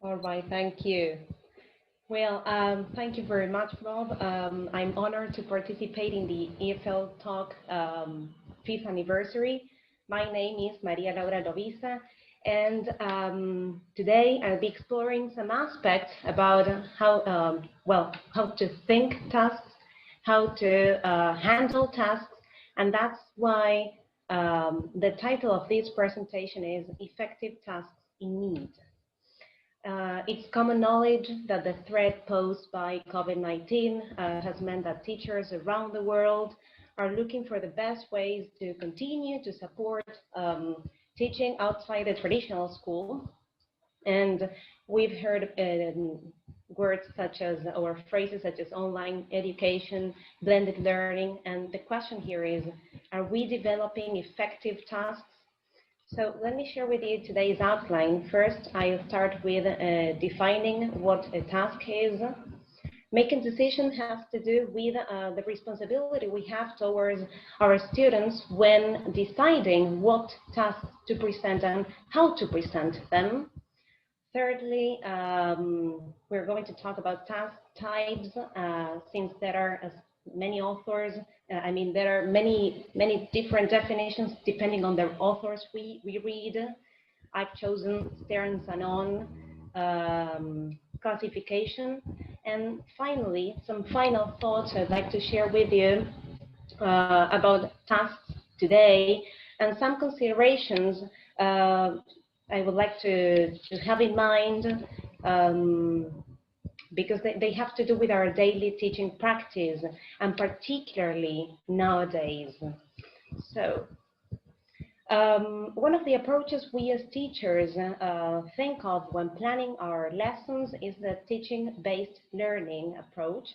All right, thank you. Well, thank you very much, Bob. I'm honored to participate in the EFL Talk 5th anniversary. My name is Maria Laura Lovisa, and today I'll be exploring some aspects about how to think tasks, how to handle tasks, and that's why the title of this presentation is Effective Tasks in Need. It's common knowledge that the threat posed by COVID-19 has meant that teachers around the world are looking for the best ways to continue to support teaching outside the traditional school. And we've heard words such as, or phrases such as online education, blended learning. And the question here is, are we developing effective tasks? So let me share with you today's outline. First, I'll start with defining what a task is. Making decisions has to do with the responsibility we have towards our students when deciding what tasks to present and how to present them. Thirdly, we're going to talk about task types, since there are many authors. There are many different definitions depending on the authors we read. I've chosen Stern and On classification. And finally, some final thoughts I'd like to share with you about tasks today, and some considerations I would like to have in mind, because they have to do with our daily teaching practice, and particularly nowadays. So one of the approaches we as teachers think of when planning our lessons is the teaching-based learning approach,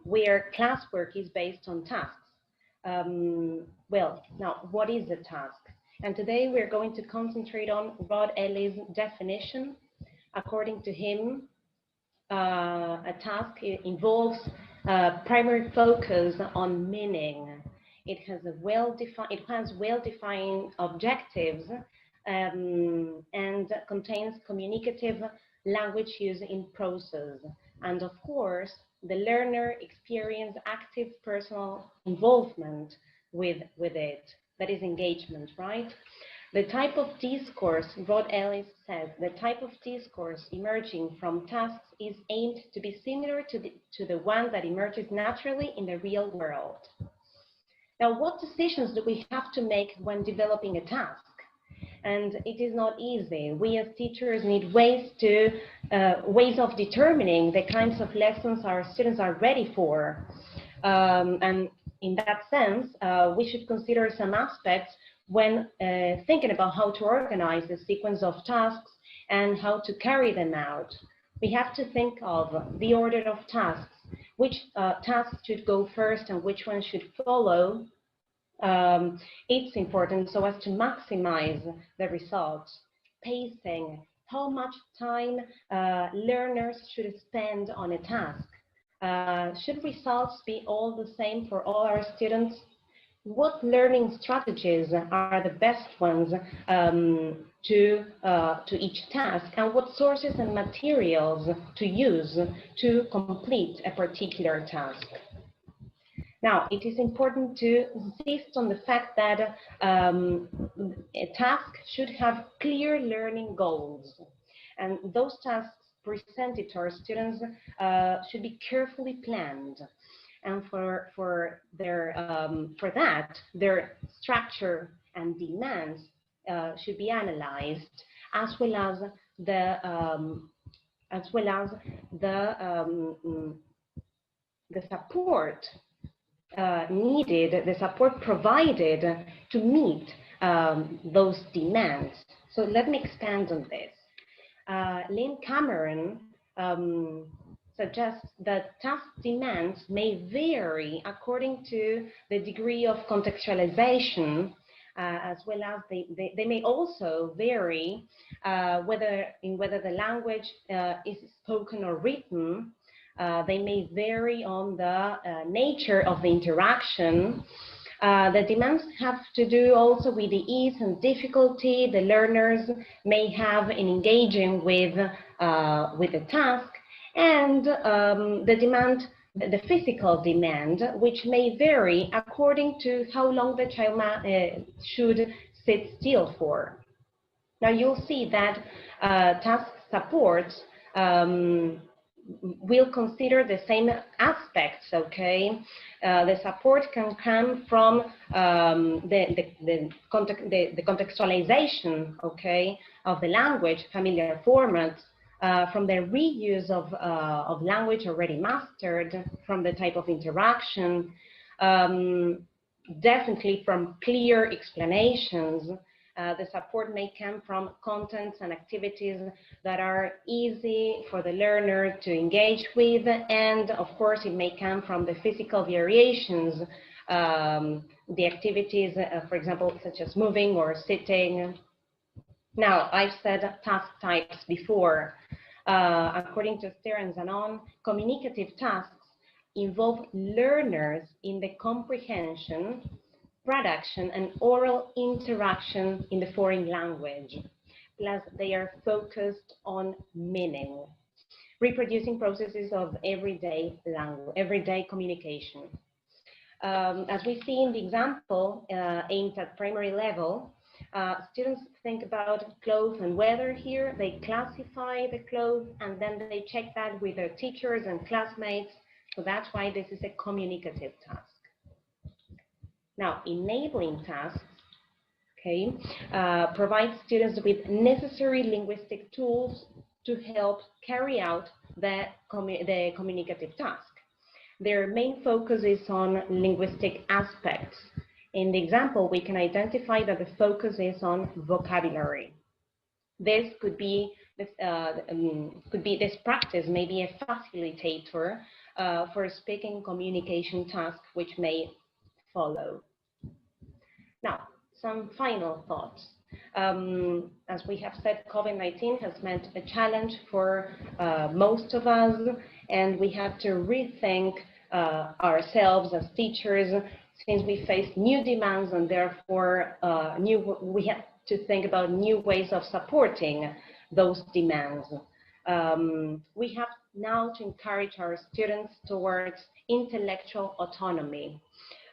where classwork is based on tasks. Well, now, what is a task? And today we're going to concentrate on Rod Ellis' definition. According to him, a task involves primary focus on meaning. It has well-defined objectives and contains communicative language used in process. And of course, the learner experiences active personal involvement with it. That is engagement, right? The type of discourse, Rod Ellis says, the type of discourse emerging from tasks is aimed to be similar to the one that emerges naturally in the real world. Now, what decisions do we have to make when developing a task? And it is not easy. We as teachers need ways of determining the kinds of lessons our students are ready for. And in that sense, we should consider some aspects when thinking about how to organize the sequence of tasks and how to carry them out. We have to think of the order of tasks, which tasks should go first and which ones should follow. It's important so as to maximize the results. Pacing, how much time learners should spend on a task. Should results be all the same for all our students? What learning strategies are the best ones to each task, and what sources and materials to use to complete a particular task? Now, it is important to insist on the fact that a task should have clear learning goals, and those tasks presented to our students should be carefully planned. And for that, their structure and demands should be analyzed, as well as the support needed, the support provided to meet those demands. So let me expand on this. Lynn Cameron suggests that task demands may vary according to the degree of contextualization, as well as they may also vary whether the language is spoken or written. They may vary on the nature of the interaction, The demands have to do also with the ease and difficulty the learners may have in engaging with the task, and the physical demand, which may vary according to how long the child should sit still for. Now you'll see that task support will consider the same aspects, okay? The support can come from the contextualization, okay, of the language, familiar formats, from the reuse of language already mastered, from the type of interaction, definitely from clear explanations. The support may come from contents and activities that are easy for the learner to engage with, and of course it may come from the physical variations, the activities, for example, such as moving or sitting. Now, I've said task types before. According to Ster and Zanon, communicative tasks involve learners in the comprehension, production, and oral interaction in the foreign language. Plus, they are focused on meaning, reproducing processes of everyday language, everyday communication. As we see in the example aimed at primary level, students think about clothes and weather here. They classify the clothes and then they check that with their teachers and classmates. So that's why this is a communicative task. Now, enabling tasks, okay, provide students with necessary linguistic tools to help carry out the communicative task. Their main focus is on linguistic aspects. In the example, we can identify that the focus is on vocabulary. This could be this practice may be a facilitator for a speaking communication task, which may follow. Now, some final thoughts. As we have said, COVID-19 has meant a challenge for most of us, and we have to rethink ourselves as teachers, since we face new demands, and therefore we have to think about new ways of supporting those demands. We have now to encourage our students towards intellectual autonomy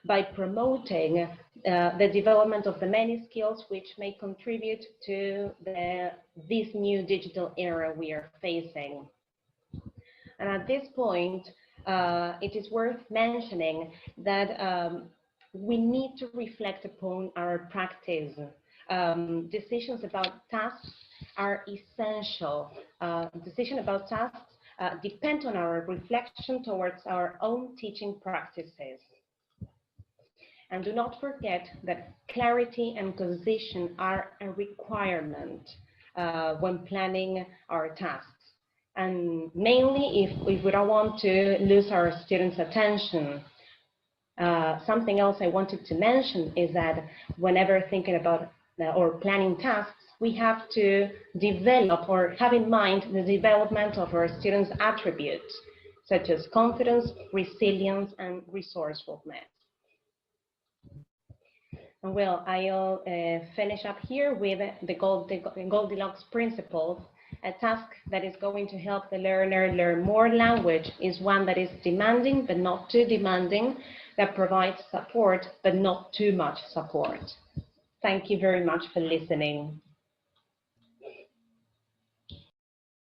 by promoting the development of the many skills which may contribute to this new digital era we are facing. And at this point, it is worth mentioning that we need to reflect upon our practice. Decisions about tasks are essential. Decisions about tasks depend on our reflection towards our own teaching practices. And do not forget that clarity and concision are a requirement when planning our tasks. And mainly if we don't want to lose our students' attention. Something else I wanted to mention is that whenever thinking about or planning tasks, we have to develop or have in mind the development of our students' attributes, such as confidence, resilience, and resourcefulness. Well, I'll finish up here with the Goldilocks principles. A task that is going to help the learner learn more language is one that is demanding but not too demanding, that provides support but not too much support. Thank you very much for listening.